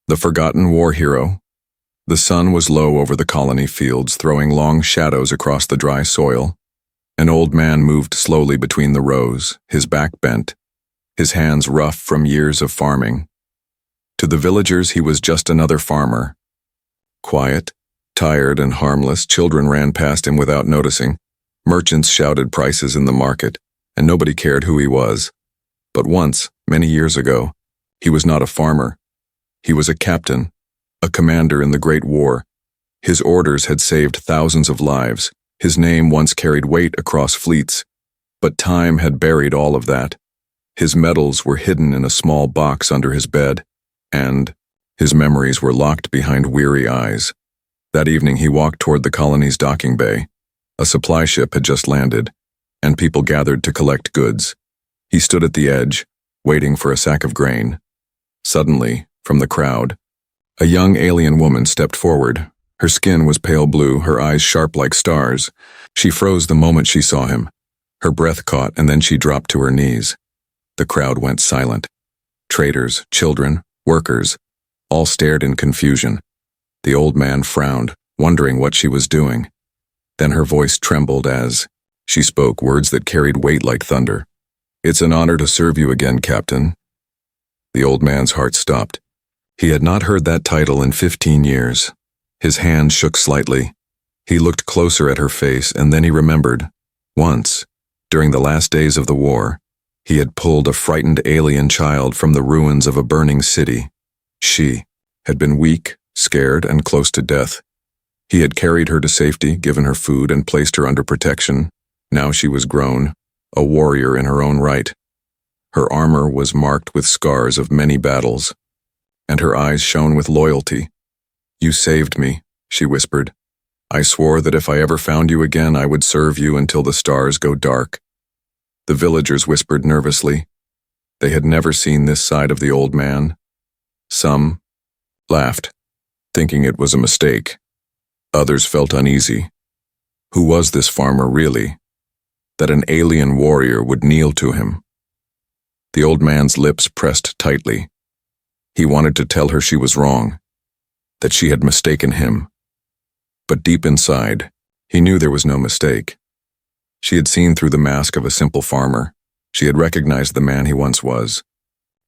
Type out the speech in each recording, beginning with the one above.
The forgotten war hero. The sun was low over the colony fields, throwing long shadows across the dry soil. An old man moved slowly between the rows, his back bent, his hands rough from years of farming. To the villagers, he was just another farmer. Quiet, tired, and harmless, children ran past him without noticing. Merchants shouted prices in the market, and nobody cared who he was. But once, many years ago, he was not a farmer. He was a captain, a commander in the Great War. His orders had saved thousands of lives. His name once carried weight across fleets. But time had buried all of that. His medals were hidden in a small box under his bed, and his memories were locked behind weary eyes. That evening he walked toward the colony's docking bay. A supply ship had just landed, and people gathered to collect goods. He stood at the edge, waiting for a sack of grain. Suddenly, from the crowd, a young alien woman stepped forward. Her skin was pale blue, her eyes sharp like stars. She froze the moment she saw him. Her breath caught, and then she dropped to her knees. The crowd went silent. Traders, children, workers, all stared in confusion. The old man frowned, wondering what she was doing. Then her voice trembled as she spoke words that carried weight like thunder. "It's an honor to serve you again, Captain." The old man's heart stopped. He had not heard that title in 15 years. His hand shook slightly. He looked closer at her face, and then he remembered. Once, during the last days of the war, he had pulled a frightened alien child from the ruins of a burning city. She had been weak, scared, and close to death. He had carried her to safety, given her food, and placed her under protection. Now she was grown, a warrior in her own right. Her armor was marked with scars of many battles, and her eyes shone with loyalty. "You saved me," she whispered. "I swore that if I ever found you again, I would serve you until the stars go dark." The villagers whispered nervously. They had never seen this side of the old man. Some laughed, thinking it was a mistake. Others felt uneasy. Who was this farmer really? That an alien warrior would kneel to him. The old man's lips pressed tightly. He wanted to tell her she was wrong, that she had mistaken him. But deep inside, he knew there was no mistake. She had seen through the mask of a simple farmer. She had recognized the man he once was.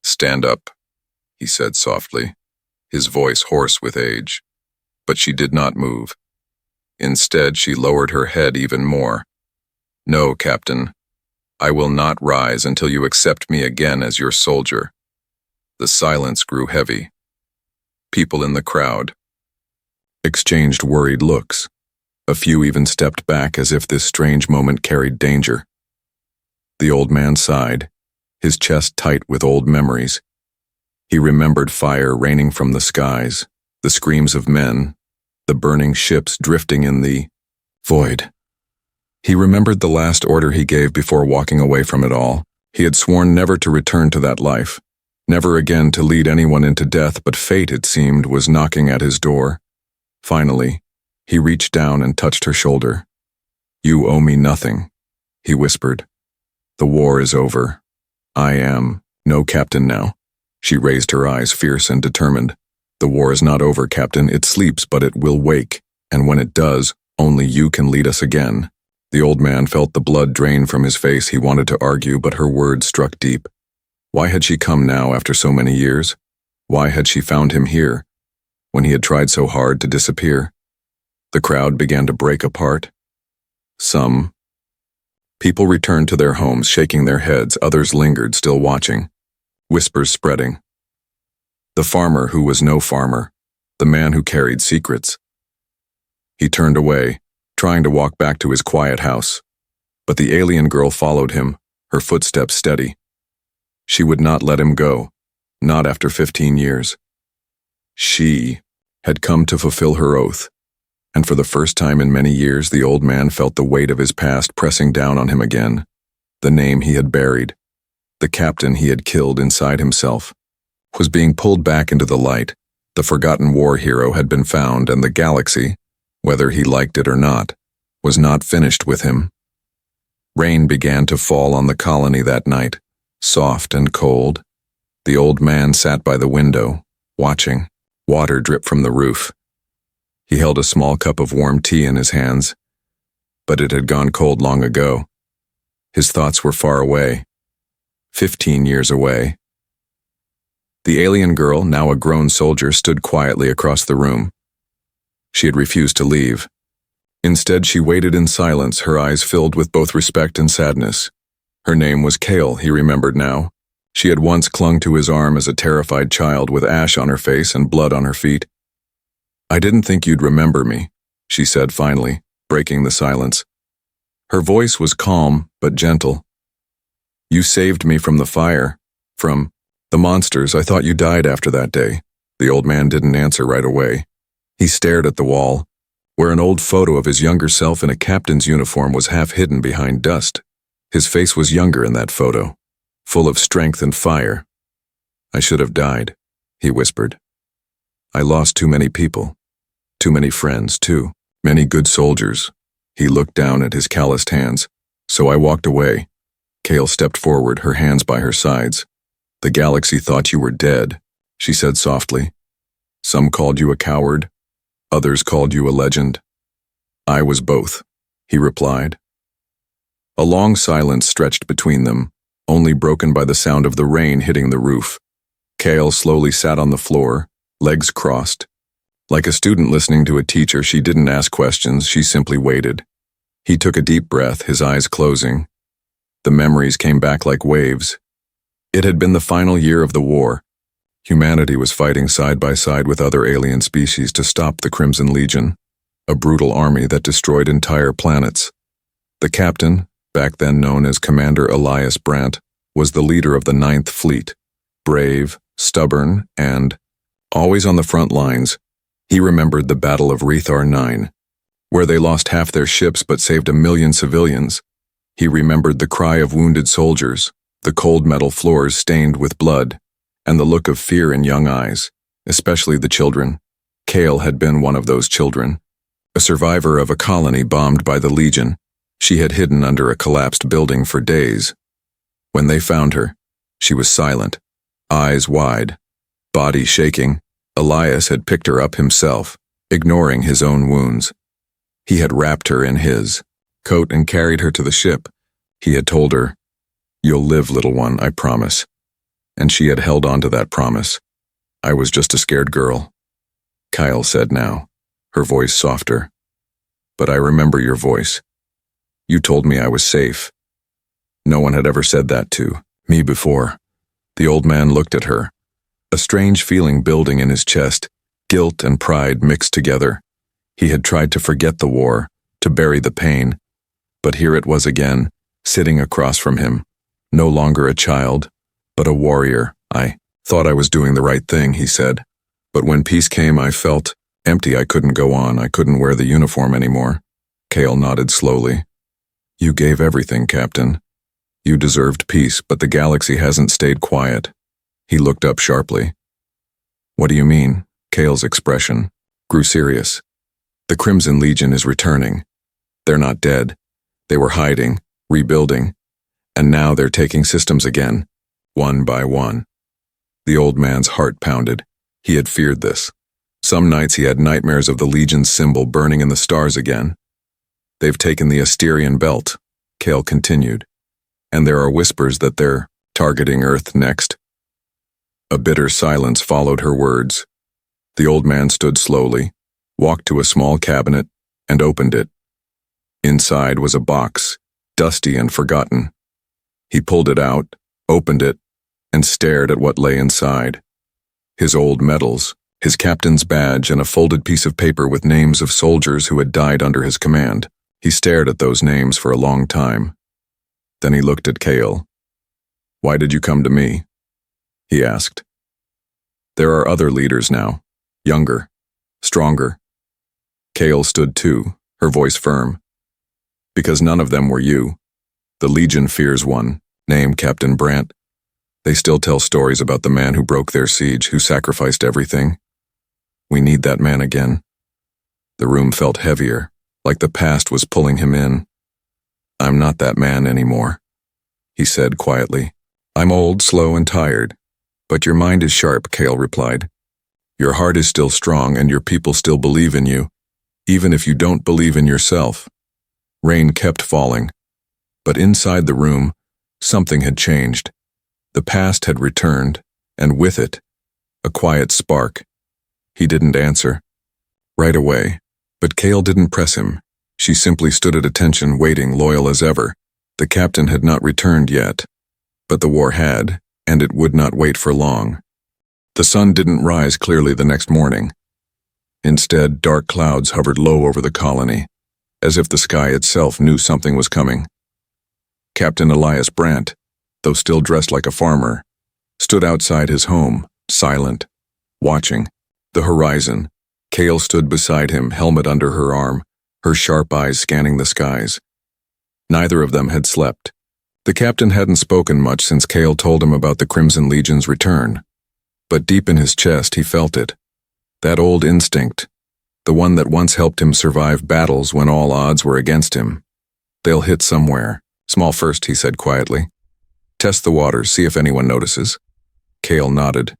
"Stand up," he said softly, his voice hoarse with age. But she did not move. Instead, she lowered her head even more. "No, Captain. I will not rise until you accept me again as your soldier." The silence grew heavy. People in the crowd exchanged worried looks. A few even stepped back as if this strange moment carried danger. The old man sighed, his chest tight with old memories. He remembered fire raining from the skies, the screams of men, the burning ships drifting in the void. He remembered the last order he gave before walking away from it all. He had sworn never to return to that life, never again to lead anyone into death, but fate, it seemed, was knocking at his door. Finally, he reached down and touched her shoulder. "You owe me nothing," he whispered. "The war is over. I am no captain now." She raised her eyes, fierce and determined. "The war is not over, Captain. It sleeps, but it will wake, and when it does, only you can lead us again." The old man felt the blood drain from his face. He wanted to argue, but her words struck deep. Why had she come now after so many years? Why had she found him here, when he had tried so hard to disappear? The crowd began to break apart. Some people returned to their homes, shaking their heads. Others lingered, still watching. Whispers spreading. The farmer who was no farmer, the man who carried secrets. He turned away, trying to walk back to his quiet house. But the alien girl followed him, her footsteps steady. She would not let him go, not after 15 years. She had come to fulfill her oath, and for the first time in many years, the old man felt the weight of his past pressing down on him again. The name he had buried, the captain he had killed inside himself, was being pulled back into the light. The forgotten war hero had been found, and the galaxy, whether he liked it or not, was not finished with him. Rain began to fall on the colony that night, soft and cold. The old man sat by the window, watching. Water dripped from the roof. He held a small cup of warm tea in his hands, but it had gone cold long ago. His thoughts were far away, 15 years away. The alien girl, now a grown soldier, stood quietly across the room. She had refused to leave. Instead, she waited in silence, her eyes filled with both respect and sadness. Her name was Kale, he remembered now. She had once clung to his arm as a terrified child with ash on her face and blood on her feet. "I didn't think you'd remember me," she said finally, breaking the silence. Her voice was calm but gentle. "You saved me from the fire, from the monsters. I thought you died after that day." The old man didn't answer right away. He stared at the wall, where an old photo of his younger self in a captain's uniform was half hidden behind dust. His face was younger in that photo, full of strength and fire. "I should have died," he whispered. "I lost too many people, too many friends, too, many good soldiers." He looked down at his calloused hands. "So I walked away." Kale stepped forward, her hands by her sides. "The galaxy thought you were dead," she said softly. "Some called you a coward. Others called you a legend. I was both," he replied. A long silence stretched between them, only broken by the sound of the rain hitting the roof. Kale slowly sat on the floor, legs crossed. Like a student listening to a teacher, she didn't ask questions, she simply waited. He took a deep breath, his eyes closing. The memories came back like waves. It had been the final year of the war. Humanity was fighting side by side with other alien species to stop the Crimson Legion, a brutal army that destroyed entire planets. The captain, back then known as Commander Elias Brandt, was the leader of the Ninth Fleet. Brave, stubborn, and always on the front lines. He remembered the Battle of Rethar 9, where they lost half their ships but saved 1 million civilians. He remembered the cry of wounded soldiers, the cold metal floors stained with blood, and the look of fear in young eyes, especially the children. Kale had been one of those children. A survivor of a colony bombed by the Legion, she had hidden under a collapsed building for days. When they found her, she was silent, eyes wide, body shaking. Elias had picked her up himself, ignoring his own wounds. He had wrapped her in his coat and carried her to the ship. He had told her, "You'll live, little one, I promise." And she had held on to that promise. "I was just a scared girl," Kyle said now, her voice softer. "But I remember your voice. You told me I was safe. No one had ever said that to me before." The old man looked at her, a strange feeling building in his chest, guilt and pride mixed together. He had tried to forget the war, to bury the pain, but here it was again, sitting across from him, no longer a child, but a warrior. "I thought I was doing the right thing," he said. "But when peace came, I felt empty. I couldn't go on. I couldn't wear the uniform anymore." Kale nodded slowly. "You gave everything, Captain. You deserved peace, but the galaxy hasn't stayed quiet." He looked up sharply. "What do you mean?" Kale's expression grew serious. "The Crimson Legion is returning. They're not dead. They were hiding, rebuilding, and now they're taking systems again. One by one." The old man's heart pounded. He had feared this. Some nights he had nightmares of the Legion's symbol burning in the stars again. "They've taken the Asterian belt," Kale continued, "and there are whispers that they're targeting Earth next." A bitter silence followed her words. The old man stood slowly, walked to a small cabinet, and opened it. Inside was a box, dusty and forgotten. He pulled it out, opened it, and stared at what lay inside. His old medals, his captain's badge, and a folded piece of paper with names of soldiers who had died under his command. He stared at those names for a long time. Then he looked at Kale. "Why did you come to me?" he asked. "There are other leaders now, younger, stronger." Kale stood too, her voice firm. "Because none of them were you. The Legion fears one, named Captain Brandt. They still tell stories about the man who broke their siege, who sacrificed everything. We need that man again." The room felt heavier, like the past was pulling him in. "I'm not that man anymore," he said quietly. "I'm old, slow, and tired. But your mind is sharp," Kale replied. Your heart is still strong and your people still believe in you, even if you don't believe in yourself. Rain kept falling, but inside the room, something had changed. The past had returned, and with it, a quiet spark. He didn't answer right away, but Kale didn't press him. She simply stood at attention, waiting, loyal as ever. The captain had not returned yet, but the war had, and it would not wait for long. The sun didn't rise clearly the next morning. Instead, dark clouds hovered low over the colony, as if the sky itself knew something was coming. Captain Elias Brandt, though still dressed like a farmer, stood outside his home, silent, watching. The horizon. Kale stood beside him, helmet under her arm, her sharp eyes scanning the skies. Neither of them had slept. The captain hadn't spoken much since Kale told him about the Crimson Legion's return. But deep in his chest he felt it. That old instinct, the one that once helped him survive battles when all odds were against him. They'll hit somewhere. Small first, he said quietly. Test the waters, see if anyone notices. Kale nodded.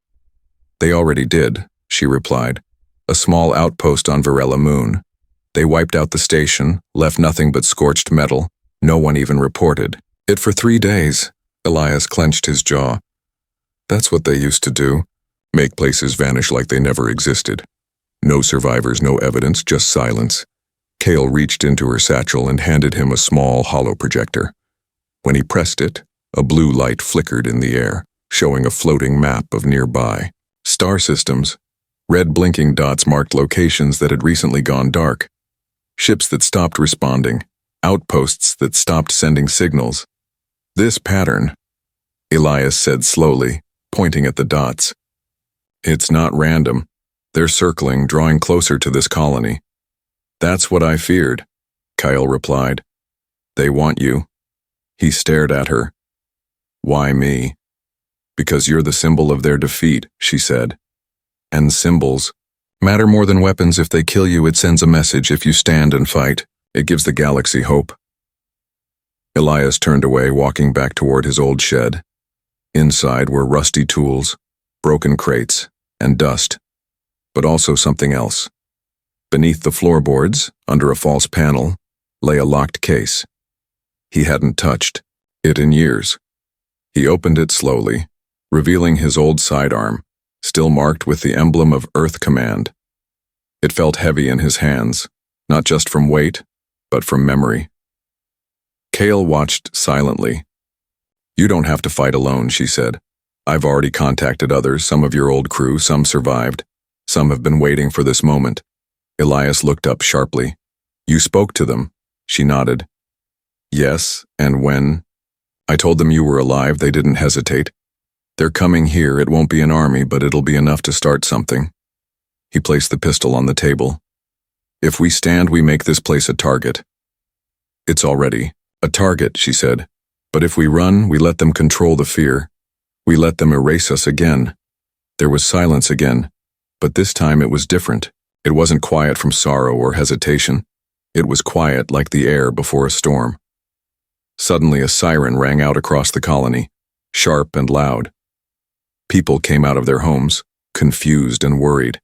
They already did, she replied. A small outpost on Varela Moon. They wiped out the station, left nothing but scorched metal. No one even reported. It for 3 days. Elias clenched his jaw. That's what they used to do. Make places vanish like they never existed. No survivors, no evidence, just silence. Kale reached into her satchel and handed him a small hollow projector. When he pressed it, a blue light flickered in the air, showing a floating map of nearby star systems. Red blinking dots marked locations that had recently gone dark. Ships that stopped responding. Outposts that stopped sending signals. This pattern, Elias said slowly, pointing at the dots. It's not random. They're circling, drawing closer to this colony. That's what I feared, Kyle replied. They want you. He stared at her. Why me? Because you're the symbol of their defeat, she said. And symbols matter more than weapons. If they kill you, it sends a message. If you stand and fight, it gives the galaxy hope. Elias turned away, walking back toward his old shed. Inside were rusty tools, broken crates, and dust, but also something else. Beneath the floorboards, under a false panel, lay a locked case. He hadn't touched it in years. He opened it slowly, revealing his old sidearm, still marked with the emblem of Earth Command. It felt heavy in his hands, not just from weight, but from memory. Kale watched silently. You don't have to fight alone, she said. I've already contacted others, some of your old crew, some survived. Some have been waiting for this moment. Elias looked up sharply. You spoke to them, she nodded. Yes, and when? I told them you were alive, they didn't hesitate. They're coming here, it won't be an army, but it'll be enough to start something. He placed the pistol on the table. If we stand, we make this place a target. It's already a target, she said. But if we run, we let them control the fear. We let them erase us again. There was silence again, but this time it was different. It wasn't quiet from sorrow or hesitation. It was quiet like the air before a storm. Suddenly a siren rang out across the colony, sharp and loud. People came out of their homes, confused and worried.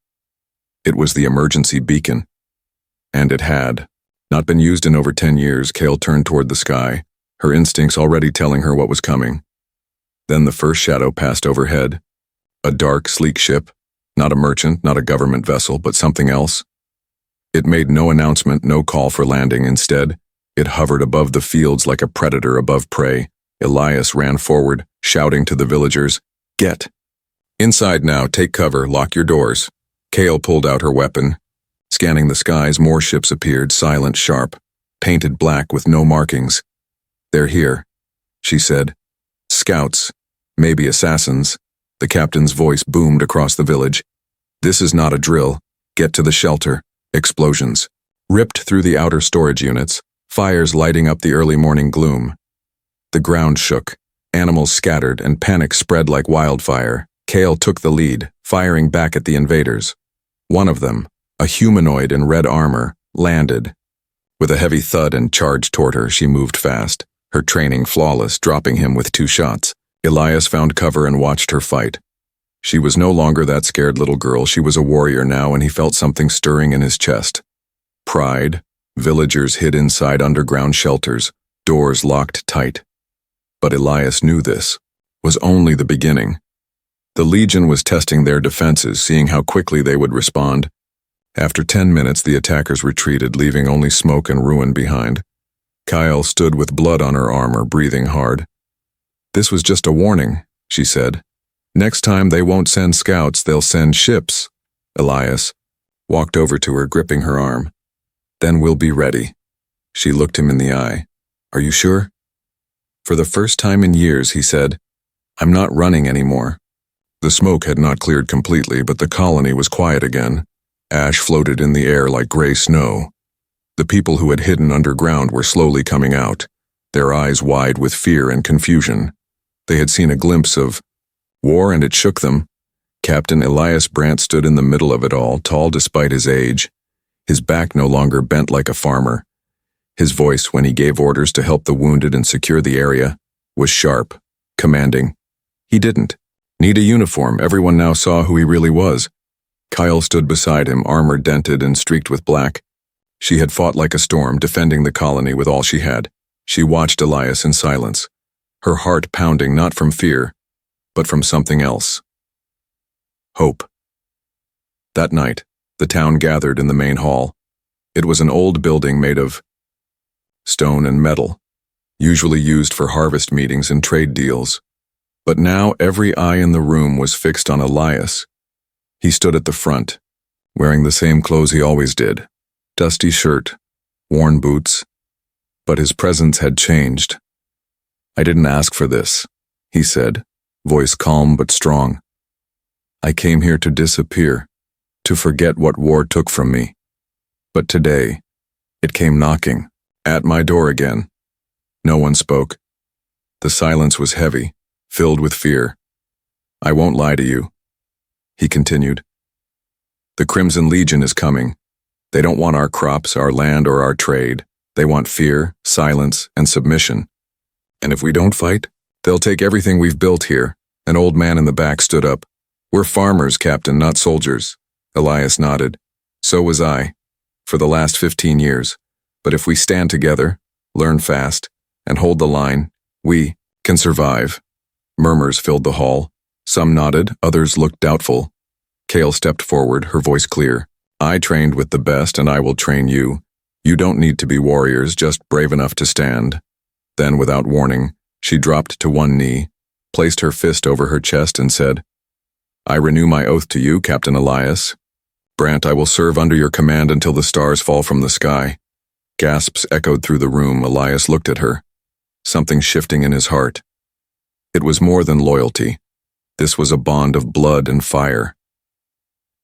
It was the emergency beacon. And it had not been used in over 10 years. Kale turned toward the sky, her instincts already telling her what was coming. Then the first shadow passed overhead. A dark, sleek ship, not a merchant, not a government vessel, but something else. It made no announcement, no call for landing. Instead, it hovered above the fields like a predator above prey. Elias ran forward, shouting to the villagers, Get inside now, take cover, lock your doors. Kale pulled out her weapon. Scanning the skies, more ships appeared, silent, sharp, painted black with no markings. They're here, she said. Scouts, maybe assassins. The captain's voice boomed across the village. This is not a drill. Get to the shelter. Explosions ripped through the outer storage units, fires lighting up the early morning gloom. The ground shook, animals scattered, and panic spread like wildfire. Kale took the lead, firing back at the invaders. One of them, a humanoid in red armor, landed. With a heavy thud and charged toward her, she moved fast, her training flawless, dropping him with 2 shots. Elias found cover and watched her fight. She was no longer that scared little girl. She was a warrior now, and he felt something stirring in his chest. Pride, villagers hid inside underground shelters, doors locked tight. But Elias knew this was only the beginning. The Legion was testing their defenses, seeing how quickly they would respond. After 10 minutes, the attackers retreated, leaving only smoke and ruin behind. Kyle stood with blood on her armor, breathing hard. "This was just a warning," she said. "Next time they won't send scouts, they'll send ships." Elias walked over to her, gripping her arm. "Then we'll be ready." She looked him in the eye. "Are you sure?" For the first time in years, he said, "I'm not running anymore." The smoke had not cleared completely, but the colony was quiet again. Ash floated in the air like gray snow. The people who had hidden underground were slowly coming out, their eyes wide with fear and confusion. They had seen a glimpse of war, and it shook them. Captain Elias Brandt stood in the middle of it all, tall despite his age. His back no longer bent like a farmer. His voice, when he gave orders to help the wounded and secure the area, was sharp, commanding. He didn't need a uniform. Everyone now saw who he really was. Kyle stood beside him, armor dented and streaked with black. She had fought like a storm, defending the colony with all she had. She watched Elias in silence, her heart pounding not from fear, but from something else. Hope. That night, the town gathered in the main hall. It was an old building made of stone and metal, usually used for harvest meetings and trade deals. But now every eye in the room was fixed on Elias. He stood at the front, wearing the same clothes he always did, dusty shirt, worn boots, but his presence had changed. "I didn't ask for this," he said, voice calm but strong. "I came here to disappear, to forget what war took from me. But today, it came knocking at my door again." No one spoke. The silence was heavy, filled with fear. "I won't lie to you," he continued. "The Crimson Legion is coming. They don't want our crops, our land, or our trade. They want fear, silence, and submission. And if we don't fight, they'll take everything we've built here." An old man in the back stood up. "We're farmers, Captain, not soldiers." Elias nodded. "So was I, for the last 15 years. But if we stand together, learn fast, and hold the line, we can survive." Murmurs filled the hall. Some nodded, others looked doubtful. Kale stepped forward, her voice clear. "I trained with the best, and I will train you. You don't need to be warriors, just brave enough to stand." Then, without warning, she dropped to one knee, placed her fist over her chest, and said, "I renew my oath to you, Captain Elias Brandt. I will serve under your command until the stars fall from the sky." Gasps echoed through the room. Elias looked at her, something shifting in his heart. It was more than loyalty. This was a bond of blood and fire.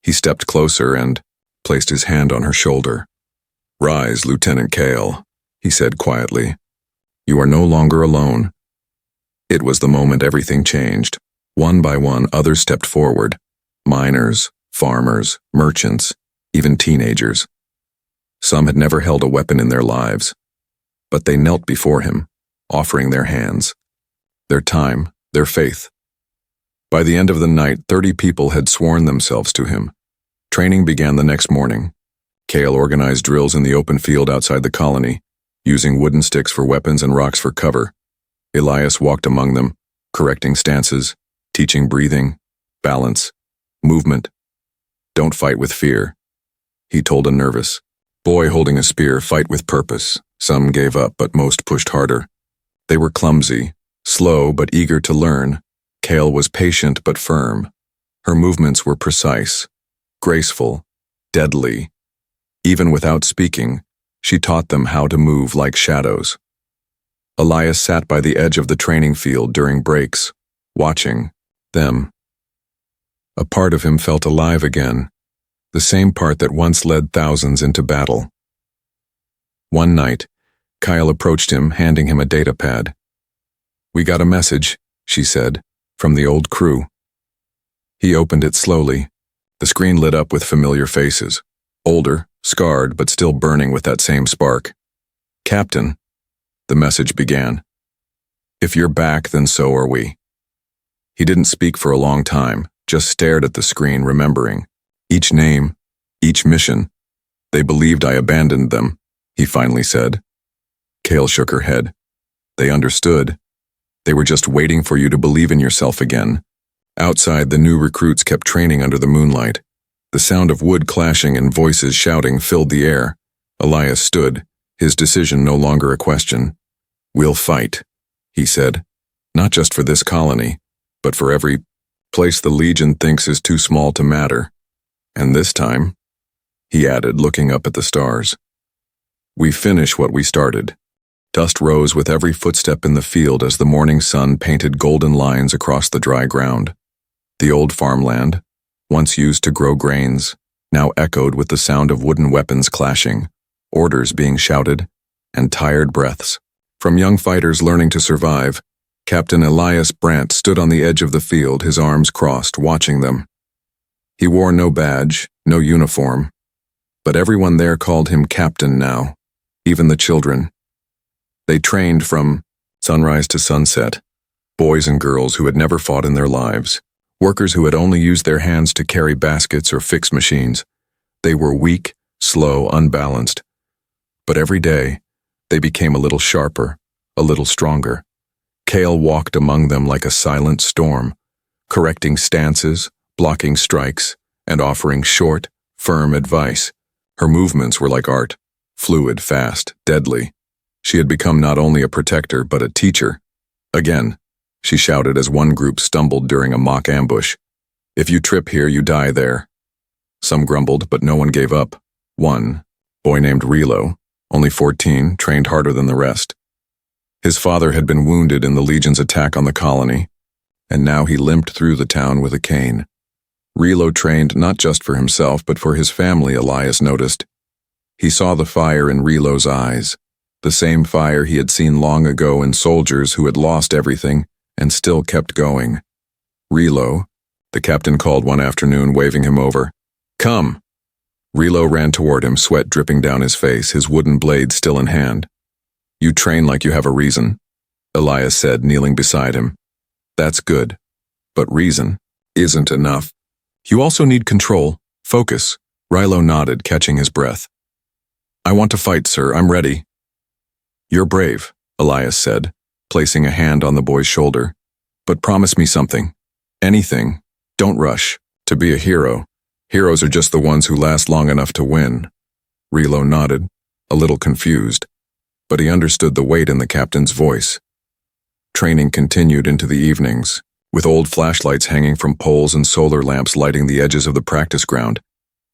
He stepped closer and placed his hand on her shoulder. "Rise, Lieutenant Kale," he said quietly. "You are no longer alone." It was the moment everything changed. One by one, others stepped forward. Miners, farmers, merchants, even teenagers. Some had never held a weapon in their lives, but they knelt before him, offering their hands, their time, their faith. By the end of the night, 30 people had sworn themselves to him. Training began the next morning. Kale organized drills in the open field outside the colony, using wooden sticks for weapons and rocks for cover. Elias walked among them, correcting stances, teaching breathing, balance, movement. "Don't fight with fear," he told a nervous boy holding a spear. "Fight with purpose." Some gave up, but most pushed harder. They were clumsy, slow but eager to learn. Kale was patient but firm. Her movements were precise, graceful, deadly. Even without speaking, she taught them how to move like shadows. Elias sat by the edge of the training field during breaks, watching them. A part of him felt alive again, the same part that once led thousands into battle. One night, Kyle approached him, handing him a data pad. "We got a message," she said, "from the old crew." He opened it slowly. The screen lit up with familiar faces, older, scarred, but still burning with that same spark. "Captain," the message began. "If you're back, then so are we." He didn't speak for a long time, just stared at the screen, remembering each name, each mission. They believed I abandoned them, he finally said. Kale shook her head. They understood. They were just waiting for you to believe in yourself again. Outside, the new recruits kept training under the moonlight. The sound of wood clashing and voices shouting filled the air. Elias stood, his decision no longer a question. We'll fight, he said. Not just for this colony, but for every place the Legion thinks is too small to matter. And this time, he added, looking up at the stars, we finish what we started. Dust rose with every footstep in the field as the morning sun painted golden lines across the dry ground. The old farmland, once used to grow grains, now echoed with the sound of wooden weapons clashing, orders being shouted, and tired breaths. From young fighters learning to survive, Captain Elias Brandt stood on the edge of the field, his arms crossed, watching them. He wore no badge, no uniform, but everyone there called him Captain now, even the children. They trained from sunrise to sunset, boys and girls who had never fought in their lives, workers who had only used their hands to carry baskets or fix machines. They were weak, slow, unbalanced. But every day, they became a little sharper, a little stronger. Kale walked among them like a silent storm, correcting stances, blocking strikes, and offering short, firm advice. Her movements were like art, fluid, fast, deadly. She had become not only a protector, but a teacher. Again, she shouted as one group stumbled during a mock ambush. If you trip here, you die there. Some grumbled, but no one gave up. One, boy named Relo, only 14, trained harder than the rest. His father had been wounded in the Legion's attack on the colony, and now he limped through the town with a cane. Relo trained not just for himself, but for his family, Elias noticed. He saw the fire in Relo's eyes, the same fire he had seen long ago in soldiers who had lost everything and still kept going. Relo, the captain called one afternoon, waving him over. Come! Relo ran toward him, sweat dripping down his face, his wooden blade still in hand. You train like you have a reason, Elias said, kneeling beside him. That's good, but reason isn't enough. You also need control, focus. Relo nodded, catching his breath. I want to fight, sir. I'm ready. You're brave, Elias said, placing a hand on the boy's shoulder. But promise me something. Anything. Don't rush. To be a hero, heroes are just the ones who last long enough to win. Relo nodded, a little confused, but he understood the weight in the captain's voice. Training continued into the evenings, with old flashlights hanging from poles and solar lamps lighting the edges of the practice ground.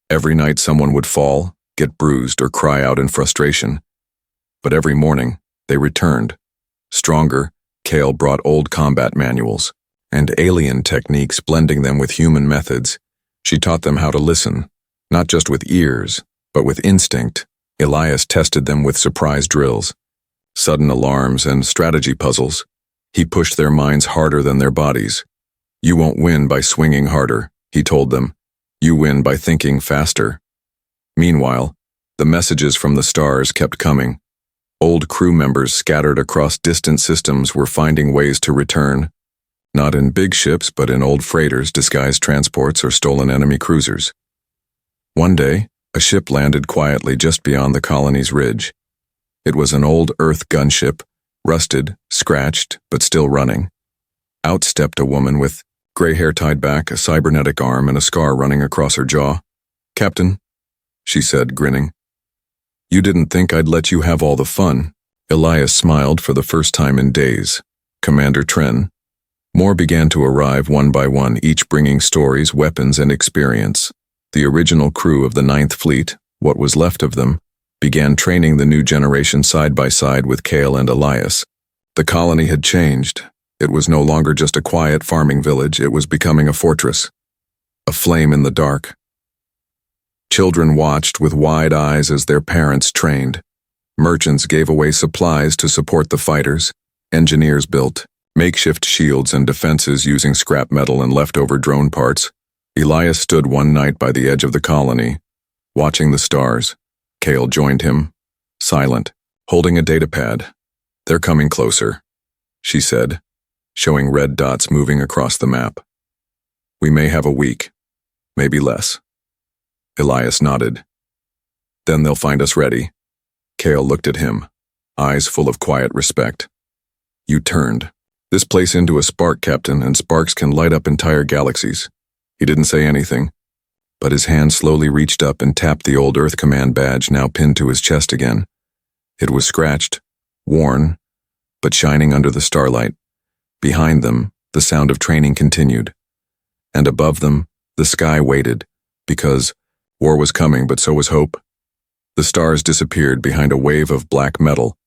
Every night someone would fall, get bruised, or cry out in frustration. But every morning, they returned. Stronger, Kale brought old combat manuals and alien techniques, blending them with human methods. She taught them how to listen, not just with ears, but with instinct. Elias tested them with surprise drills, sudden alarms, and strategy puzzles. He pushed their minds harder than their bodies. You won't win by swinging harder, he told them. You win by thinking faster. Meanwhile, the messages from the stars kept coming. Old crew members scattered across distant systems were finding ways to return, not in big ships, but in old freighters, disguised transports, or stolen enemy cruisers. One day, a ship landed quietly just beyond the colony's ridge. It was an old Earth gunship, rusted, scratched, but still running. Out stepped a woman with gray hair tied back, a cybernetic arm, and a scar running across her jaw. Captain, she said, grinning. You didn't think I'd let you have all the fun. Elias smiled for the first time in days. Commander Tren. More began to arrive one by one, each bringing stories, weapons, and experience. The original crew of the 9th Fleet, what was left of them, began training the new generation side by side with Kale and Elias. The colony had changed. It was no longer just a quiet farming village, it was becoming a fortress. A flame in the dark. Children watched with wide eyes as their parents trained. Merchants gave away supplies to support the fighters. Engineers built makeshift shields and defenses using scrap metal and leftover drone parts. Elias stood one night by the edge of the colony, watching the stars. Kale joined him, silent, holding a datapad. They're coming closer, she said, showing red dots moving across the map. We may have a week, maybe less. Elias nodded. Then they'll find us ready. Cale looked at him, eyes full of quiet respect. You turned this place into a spark, Captain, and sparks can light up entire galaxies. He didn't say anything, but his hand slowly reached up and tapped the old Earth Command badge now pinned to his chest again. It was scratched, worn, but shining under the starlight. Behind them, the sound of training continued. And above them, the sky waited, because war was coming, but so was hope. The stars disappeared behind a wave of black metal.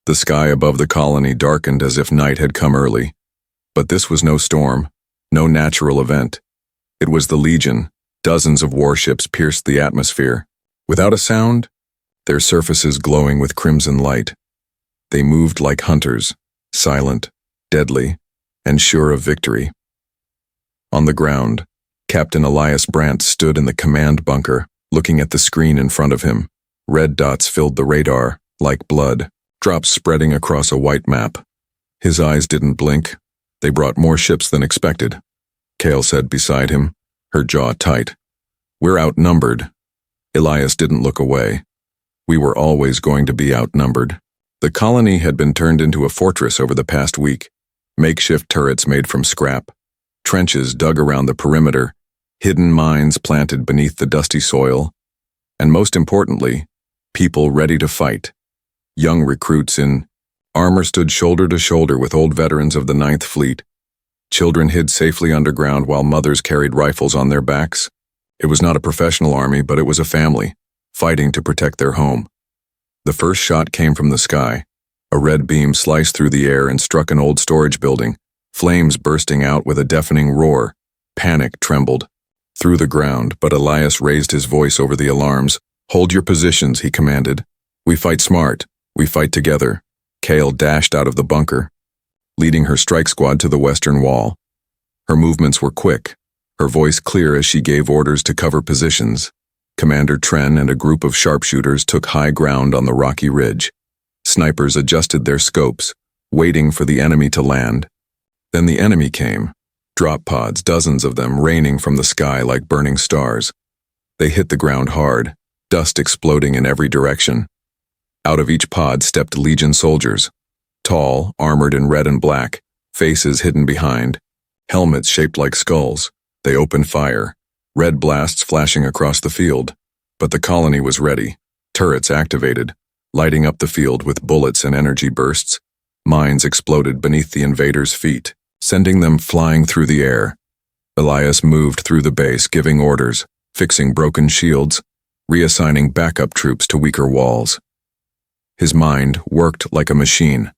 The sky above the colony darkened as if night had come early. But this was no storm, no natural event. It was the Legion. Dozens of warships pierced the atmosphere. Without a sound, their surfaces glowing with crimson light. They moved like hunters, silent, deadly, and sure of victory. On the ground, Captain Elias Brandt stood in the command bunker, looking at the screen in front of him. Red dots filled the radar, like blood, drops spreading across a white map. His eyes didn't blink. They brought more ships than expected. Cale said beside him, her jaw tight. We're outnumbered. Elias didn't look away. We were always going to be outnumbered. The colony had been turned into a fortress over the past week. Makeshift turrets made from scrap. Trenches dug around the perimeter. Hidden mines planted beneath the dusty soil. And most importantly, people ready to fight. Young recruits in armor stood shoulder to shoulder with old veterans of the Ninth Fleet. Children hid safely underground while mothers carried rifles on their backs. It was not a professional army, but it was a family, fighting to protect their home. The first shot came from the sky. A red beam sliced through the air and struck an old storage building, flames bursting out with a deafening roar. Panic trembled through the ground, but Elias raised his voice over the alarms. Hold your positions, he commanded. We fight smart. We fight together. Cale dashed out of the bunker, leading her strike squad to the western wall. Her movements were quick, her voice clear as she gave orders to cover positions. Commander Tren and a group of sharpshooters took high ground on the rocky ridge. Snipers adjusted their scopes, waiting for the enemy to land. Then the enemy came. Drop pods, dozens of them, raining from the sky like burning stars. They hit the ground hard, dust exploding in every direction. Out of each pod stepped Legion soldiers, tall, armored in red and black, faces hidden behind, helmets shaped like skulls. They opened fire, red blasts flashing across the field. But the colony was ready, turrets activated, lighting up the field with bullets and energy bursts. Mines exploded beneath the invaders' feet, sending them flying through the air. Elias moved through the base, giving orders, fixing broken shields, reassigning backup troops to weaker walls. His mind worked like a machine,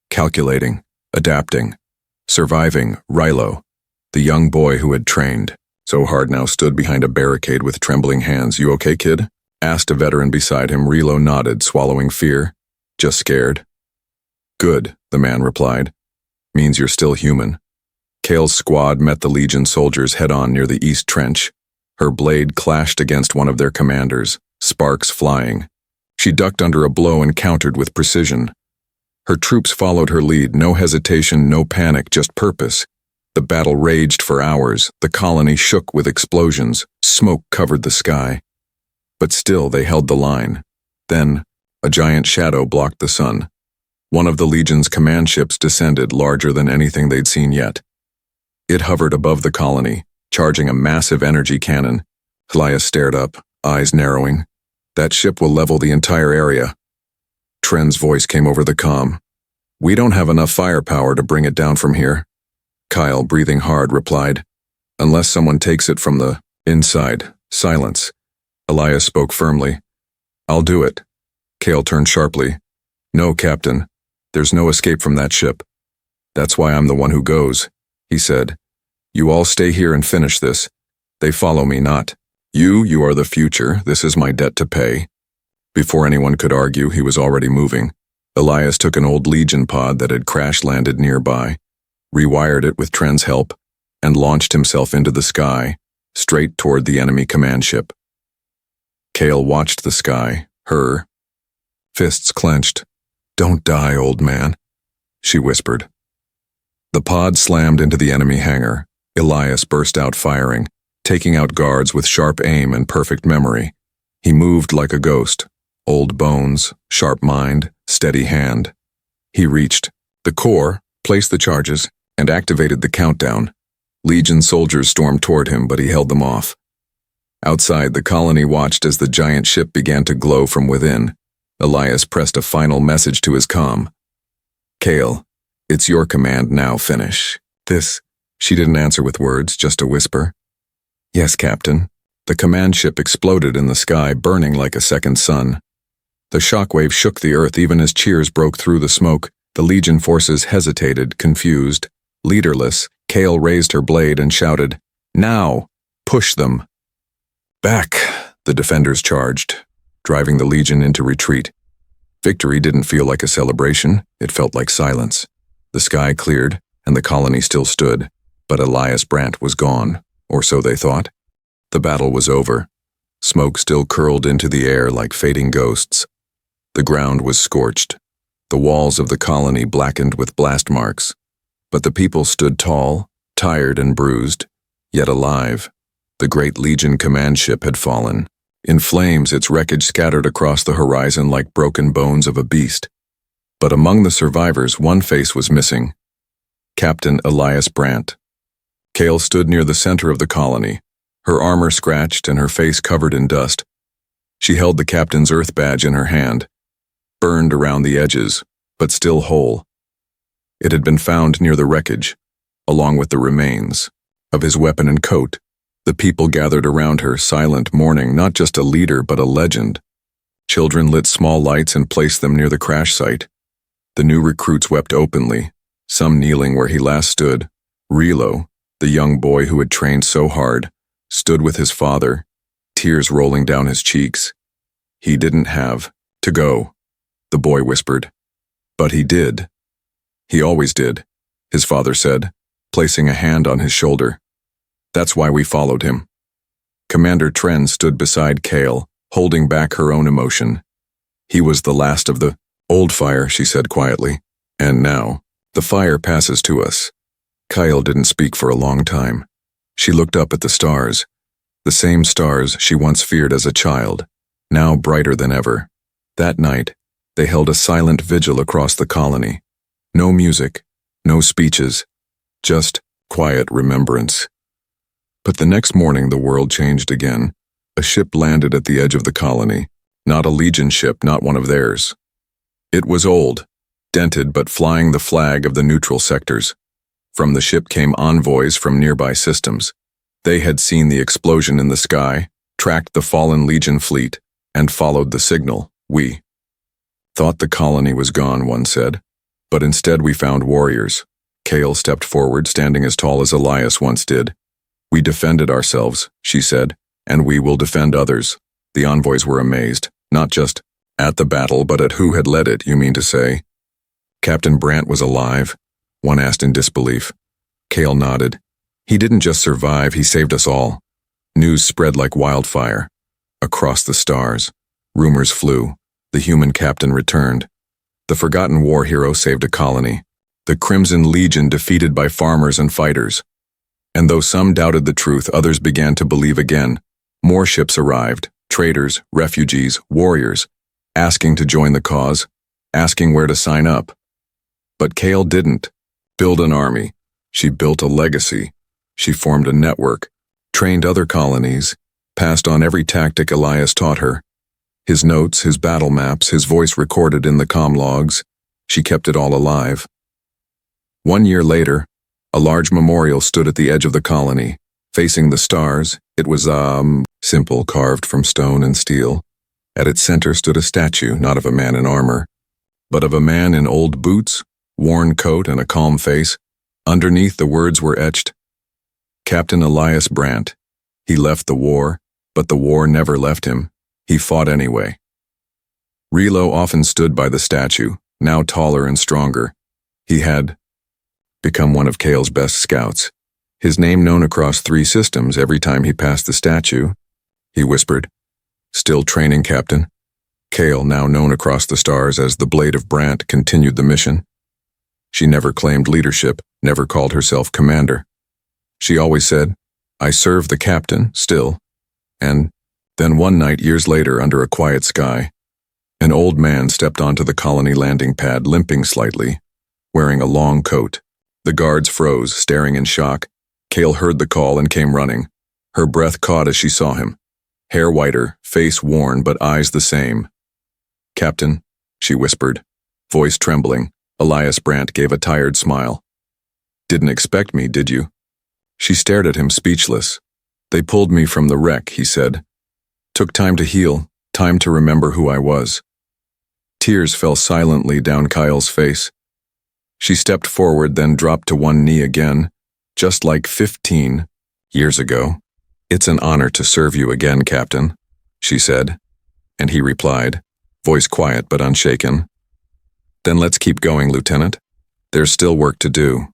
calculating, adapting, surviving. Rilo, the young boy who had trained so hard, now stood behind a barricade with trembling hands. You okay, kid? Asked a veteran beside him. Rilo nodded, swallowing fear. Just scared. Good, the man replied. Means you're still human. Cale's squad met the Legion soldiers head-on near the East Trench. Her blade clashed against one of their commanders, sparks flying. She ducked under a blow and countered with precision. Her troops followed her lead, no hesitation, no panic, just purpose. The battle raged for hours. The colony shook with explosions. Smoke covered the sky. But still they held the line. Then, a giant shadow blocked the sun. One of the Legion's command ships descended, larger than anything they'd seen yet. It hovered above the colony, charging a massive energy cannon. Elias stared up, eyes narrowing. That ship will level the entire area. Tren's voice came over the comm. We don't have enough firepower to bring it down from here. Kyle, breathing hard, replied, Unless someone takes it from the inside. Silence. Elias spoke firmly. I'll do it. Cale turned sharply. No, Captain. There's no escape from that ship. That's why I'm the one who goes, he said. You all stay here and finish this. They follow me, not you are the future. This is my debt to pay. Before anyone could argue, he was already moving. Elias took an old Legion pod that had crash-landed nearby, rewired it with Tren's help, and launched himself into the sky, straight toward the enemy command ship. Cale watched the sky, her fists clenched. Don't die, old man, she whispered. The pod slammed into the enemy hangar. Elias burst out firing, taking out guards with sharp aim and perfect memory. He moved like a ghost, old bones, sharp mind, steady hand. He reached the core, placed the charges, and activated the countdown. Legion soldiers stormed toward him, but he held them off. Outside, the colony watched as the giant ship began to glow from within. Elias pressed a final message to his comm. "Kale, it's your command now, finish this." She didn't answer with words, just a whisper. "Yes, Captain." The command ship exploded in the sky, burning like a second sun. The shockwave shook the earth even as cheers broke through the smoke. The Legion forces hesitated, confused, leaderless. Kale raised her blade and shouted, "Now! Push them!" "Back!" the defenders charged, driving the Legion into retreat. Victory didn't feel like a celebration, it felt like silence. The sky cleared, and the colony still stood, but Elias Brandt was gone, or so they thought. The battle was over. Smoke still curled into the air like fading ghosts. The ground was scorched, the walls of the colony blackened with blast marks. But the people stood tall, tired and bruised, yet alive. The great Legion command ship had fallen. In flames, its wreckage scattered across the horizon like broken bones of a beast. But among the survivors, one face was missing. Captain Elias Brandt. Kale stood near the center of the colony, her armor scratched and her face covered in dust. She held the captain's earth badge in her hand, burned around the edges, but still whole. It had been found near the wreckage, along with the remains of his weapon and coat. The people gathered around her, silent, mourning not just a leader but a legend. Children lit small lights and placed them near the crash site. The new recruits wept openly, some kneeling where he last stood. Rilo, the young boy who had trained so hard, stood with his father, tears rolling down his cheeks. "He didn't have to go," the boy whispered. "But he did. He always did," his father said, placing a hand on his shoulder. "That's why we followed him." Commander Tren stood beside Kale, holding back her own emotion. "He was the last of the old fire," she said quietly. "And now, the fire passes to us." Kyle didn't speak for a long time. She looked up at the stars, the same stars she once feared as a child, now brighter than ever. That night, they held a silent vigil across the colony. No music, no speeches, just quiet remembrance. But the next morning the world changed again. A ship landed at the edge of the colony, not a Legion ship, not one of theirs. It was old, dented but flying the flag of the neutral sectors. From the ship came envoys from nearby systems. They had seen the explosion in the sky, tracked the fallen Legion fleet, and followed the signal. "We thought the colony was gone," one said, "but instead we found warriors." Kale stepped forward, standing as tall as Elias once did. "We defended ourselves," she said, "and we will defend others." The envoys were amazed, not just at the battle, but at who had led it, you mean to say. "Captain Brandt was alive?" one asked in disbelief. Kale nodded. "He didn't just survive, he saved us all." News spread like wildfire. Across the stars, rumors flew. The human captain returned. The forgotten war hero saved a colony. The Crimson Legion defeated by farmers and fighters. And though some doubted the truth, others began to believe again. More ships arrived, traders, refugees, warriors, asking to join the cause, asking where to sign up. But Kale didn't build an army. She built a legacy. She formed a network, trained other colonies, passed on every tactic Elias taught her. His notes, his battle maps, his voice recorded in the comm logs. She kept it all alive. 1 year later, a large memorial stood at the edge of the colony, facing the stars. It was, simple, carved from stone and steel. At its center stood a statue, not of a man in armor, but of a man in old boots, worn coat, and a calm face. Underneath, the words were etched, "Captain Elias Brandt. He left the war, but the war never left him. He fought anyway." Rilo often stood by the statue, now taller and stronger. He had become one of Kale's best scouts. His name known across 3 systems every time he passed the statue. He whispered, "Still training, Captain." Kale, now known across the stars as the Blade of Brandt, continued the mission. She never claimed leadership, never called herself commander. She always said, "I serve the captain, still." And then one night, years later, under a quiet sky, an old man stepped onto the colony landing pad, limping slightly, wearing a long coat. The guards froze, staring in shock. Kale heard the call and came running. Her breath caught as she saw him. Hair whiter, face worn, but eyes the same. "Captain," she whispered, voice trembling. Elias Brandt gave a tired smile. "Didn't expect me, did you?" She stared at him, speechless. "They pulled me from the wreck," he said. "Took time to heal, time to remember who I was." Tears fell silently down Kyle's face. She stepped forward, then dropped to one knee again, just like 15 years ago. "It's an honor to serve you again, Captain," she said, and he replied, voice quiet but unshaken, "Then let's keep going, Lieutenant. There's still work to do."